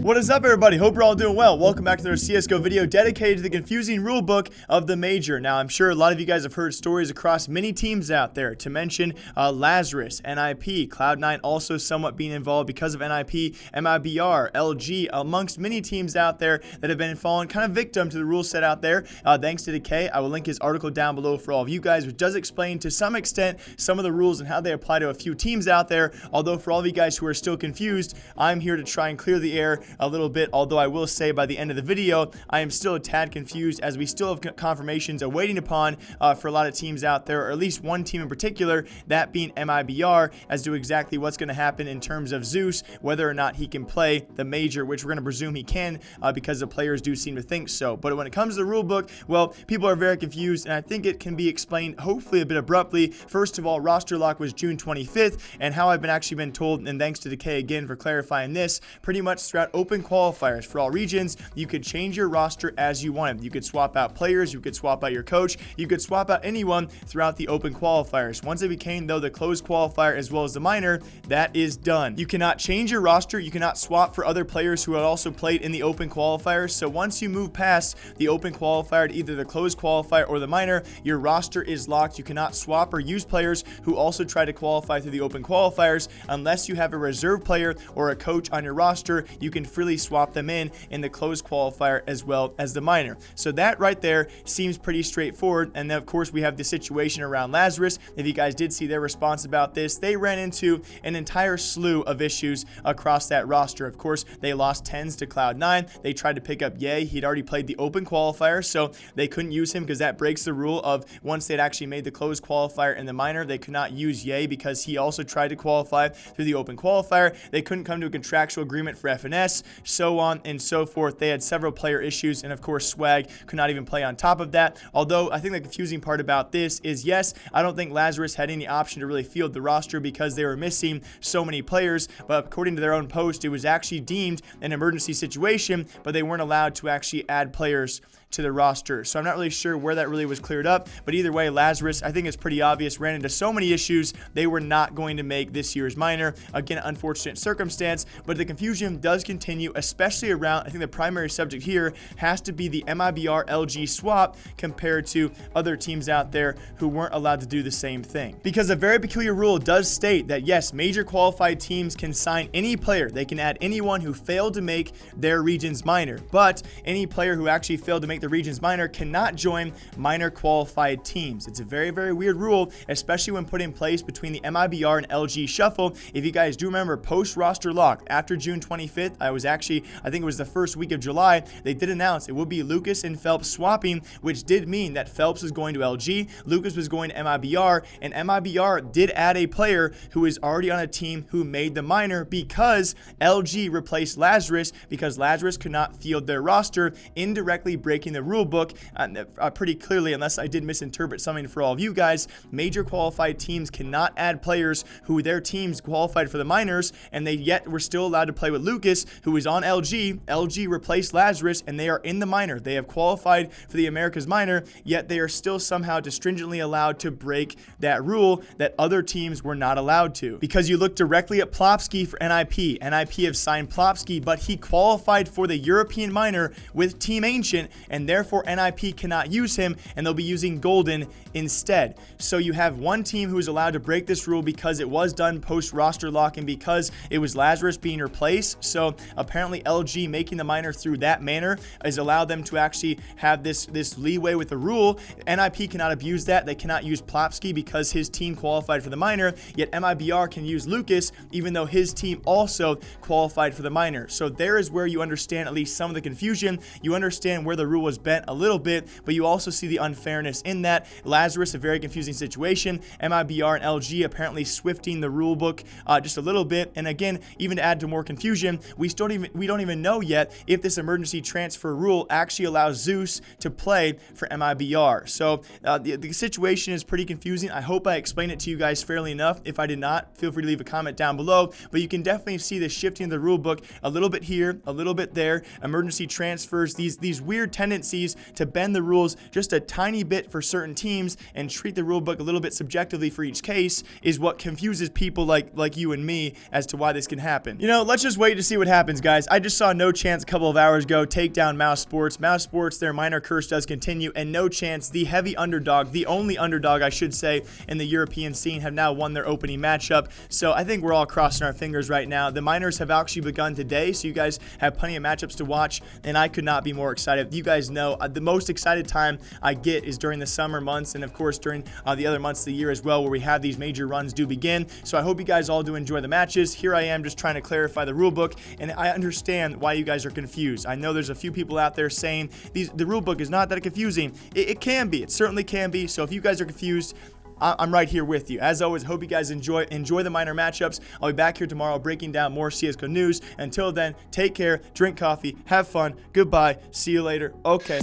What is up, everybody? Hope you're all doing well. Welcome back to another CSGO video dedicated to the confusing rulebook of the Major. Now, I'm sure a lot of you guys have heard stories across many teams out there, to mention Lazarus, NiP, Cloud9 also somewhat being involved because of NiP, MiBR, LG, amongst many teams out there that have been fallen kind of victim to the rule set out there. Thanks to Decay, I will link his article down below for all of you guys, which does explain to some extent some of the rules and how they apply to a few teams out there. Although for all of you guys who are still confused, I'm here to try and clear the air a little bit, although I will say by the end of the video, I am still a tad confused as we still have confirmations awaiting upon for a lot of teams out there, or at least one team in particular, that being MiBR, as to exactly what's going to happen in terms of Zeus, whether or not he can play the Major, which we're going to presume he can because the players do seem to think so. But when it comes to the rule book, well, people are very confused, and I think it can be explained hopefully a bit abruptly. First of all, roster lock was June 25th, and how I've actually been told, and thanks to Decay again for clarifying this, pretty much throughout open qualifiers for all regions, you could change your roster as you wanted. You could swap out players, you could swap out your coach, you could swap out anyone throughout the open qualifiers. Once it became, though, the closed qualifier as well as the minor, that is done. You cannot change your roster, you cannot swap for other players who had also played in the open qualifiers. So once you move past the open qualifier to either the closed qualifier or the minor, your roster is locked. You cannot swap or use players who also try to qualify through the open qualifiers unless you have a reserve player or a coach on your roster. You can freely swap them in the closed qualifier as well as the minor. So that right there seems pretty straightforward. And then of course we have the situation around Lazarus. If you guys did see their response about this, they ran into an entire slew of issues across that roster. Of course, they lost tens to Cloud9. They tried to pick up Ye. He'd already played the open qualifier, so they couldn't use him because that breaks the rule of once they'd actually made the closed qualifier and the minor, they could not use Ye because he also tried to qualify through the open qualifier. They couldn't come to a contractual agreement for FNS, so on and so forth. They had several player issues, and of course Swag could not even play on top of that. Although I think the confusing part about this is, yes, I don't think Lazarus had any option to really field the roster because they were missing so many players, but according to their own post, it was actually deemed an emergency situation, but they weren't allowed to actually add players to the roster. So I'm not really sure where that really was cleared up, but either way, Lazarus, I think it's pretty obvious, ran into so many issues, they were not going to make this year's minor. Again, unfortunate circumstance, but the confusion does continue, especially around, I think the primary subject here has to be the MiBR LG swap compared to other teams out there who weren't allowed to do the same thing. Because a very peculiar rule does state that yes, major qualified teams can sign any player. They can add anyone who failed to make their region's minor, but any player who actually failed to make the region's minor cannot join minor qualified teams. It's a very, very weird rule, especially when put in place between the MiBR and LG shuffle. If you guys do remember, post roster lock after June 25th, I think it was the first week of July, they did announce it would be Lucas and Phelps swapping, which did mean that Phelps was going to LG, Lucas was going to MiBR, and MiBR did add a player who is already on a team who made the minor because LG replaced Lazarus because Lazarus could not field their roster, indirectly breaking the rule book pretty clearly. Unless I did misinterpret something for all of you guys, major qualified teams cannot add players who their teams qualified for the minors, and they yet were still allowed to play with Lucas, who is on LG. LG replaced Lazarus, and they are in the minor. They have qualified for the Americas minor, yet they are still somehow stringently allowed to break that rule that other teams were not allowed to. Because you look directly at Plopsky for NiP. NiP have signed Plopsky, but he qualified for the European minor with Team Ancient, and therefore NiP cannot use him, and they'll be using Golden instead. So you have one team who is allowed to break this rule because it was done post roster lock and because it was Lazarus being replaced. So apparently LG making the minor through that manner has allowed them to actually have this leeway with the rule. NiP cannot abuse that. They cannot use Plopsky because his team qualified for the minor, yet MiBR can use Lucas even though his team also qualified for the minor. So there is where you understand at least some of the confusion. You understand where the rule was bent a little bit, but you also see the unfairness in that. Lazarus, a very confusing situation. MiBR and LG apparently swifting the rule book just a little bit. And again, even to add to more confusion, we don't even know yet if this emergency transfer rule actually allows Zeus to play for MiBR. So the situation is pretty confusing. I hope I explained it to you guys fairly enough. If I did not, feel free to leave a comment down below. But you can definitely see the shifting of the rule book a little bit here, a little bit there. Emergency transfers, these weird tendencies tendencies to bend the rules just a tiny bit for certain teams and treat the rulebook a little bit subjectively for each case is what confuses people like you and me as to why this can happen. You know, let's just wait to see what happens, guys. I just saw No Chance a couple of hours ago take down Mouse Sports. Mouse Sports, their minor curse does continue, and No Chance, the heavy underdog, the only underdog I should say in the European scene, have now won their opening matchup. So I think we're all crossing our fingers right now. The minors have actually begun today, so you guys have plenty of matchups to watch, and I could not be more excited. You guys know the most excited time I get is during the summer months, and of course during the other months of the year as well, where we have these major runs do begin. So I hope you guys all do enjoy the matches. Here I am just trying to clarify the rule book, and I understand why you guys are confused. I know there's a few people out there saying the rule book is not that confusing. It can be. It certainly can be. So if you guys are confused, I'm right here with you. As always, hope you guys enjoy the minor matchups. I'll be back here tomorrow breaking down more CSGO news. Until then, take care, drink coffee, have fun, goodbye, see you later. Okay.